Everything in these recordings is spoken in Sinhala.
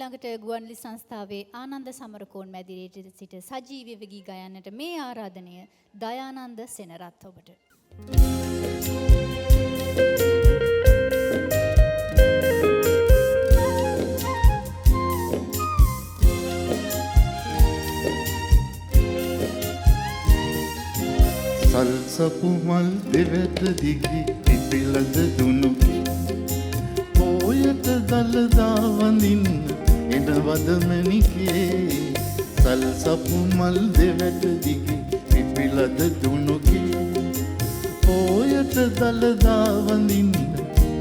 ඊළඟට ගුවන්විදුලි සංස්ථාවේ ආනන්ද සමරකෝන් මැදිරියට සිට සජීවීව ගී ගයන්නට මේ ආරාධනය දයානන්ද සෙනරත් ඔබට. සල්සපු මල් දෙවැට දිගි පිපිලද දුනුකි පෝයට දළදා වඳින්න එනවද මැණිකේ සල්සපු මල් දෙවැට දිගි පිපිලද දුනුකි පෝයට දළදා වඳින්න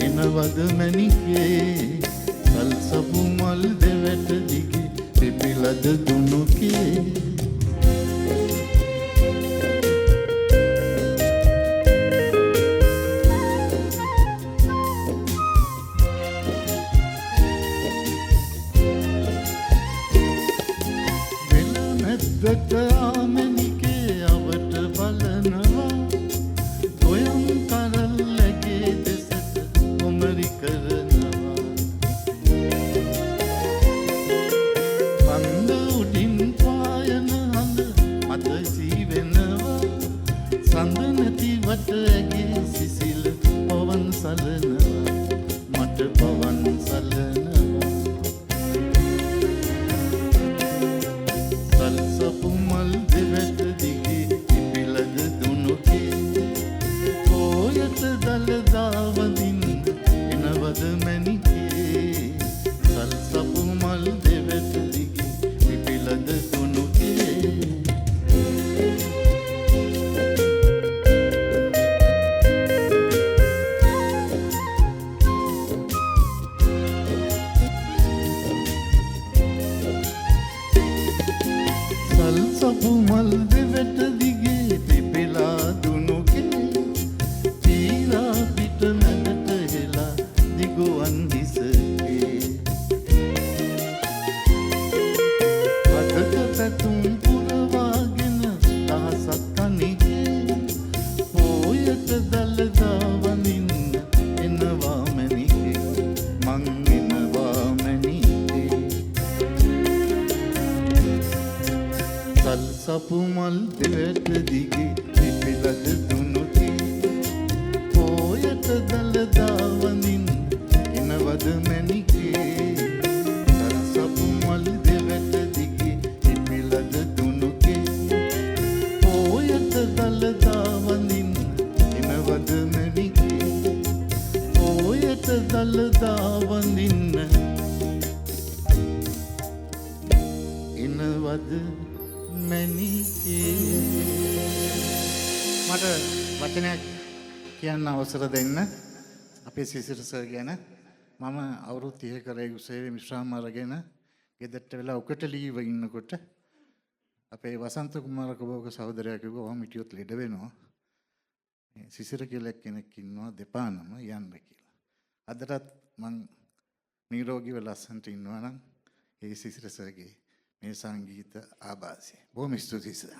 එනවද මැණිකේ සල්සපු මල් දෙවැට දිගි පිපිලද දුනුකේ දට ආමනිකේ අවට බලනවා ගොයම් කරල්ලගේ දෙසට කොමරි කරනවා පන්ද උඩින් පායන හඳ මත සීවෙනවා සඳ නැති වට ඇගේ සිසිල පවන් සලනවා මට පවන් සලනවා සල්සපු මල් දෙවැට දිගි පිපිලද දුනුකේ පෝයට දළදා වඳින්න එනවද මැණිකේ සල්සපු මල් දෙවැට දිගි පිපිලද දුනුකේ සල්සපු මල් දෙවැට දිගේ පිපිලා දුනුකේ පීරා පිට මැදට හෙලා දිගුවන් දිසකේ අදට පැතුම් පුරවාගෙන දහසක් අනිකේ පෝයට දළදා වඳින්න එනවා මැණිකේ මං එනවා මැණිකේ සල්සපු මල් දෙවැට දිගි පිපිලද දුනුකේ පෝයට දළදා වඳින්න එනවද මැණිකේ සල්සපු මල් දෙවැට දිගි පිපිලද දුනුකේ පෝයට දළදා වඳින්න එනවද මැණිකේ පෝයට දළදා වඳින්න එනවද මට වචනයක් කියන්න අවසර දෙන්න අපේ සිසිර සර් ගැන මම අවුරුදු 30 කරේ උසාවියේ විශ්‍රාම අරගෙන ගෙදරට වෙලා උකට ලීව ඉන්නකොට අපේ වසන්ත කුමාර කබෝක සහෝදරයා කිව්වා ඔහම හිටියොත් ලෙඩ වෙනවා මේ සිසිර කියලා කෙනෙක් ඉන්නවා දෙපානම යන්න කියලා. අදටත් මං නිරෝගීව ලස්සනට ඉන්නවා නම් ඒ සිසිර සර්ගේ මේ සංගීත ආభాසය. බොහොම ස්තුතියි සර්.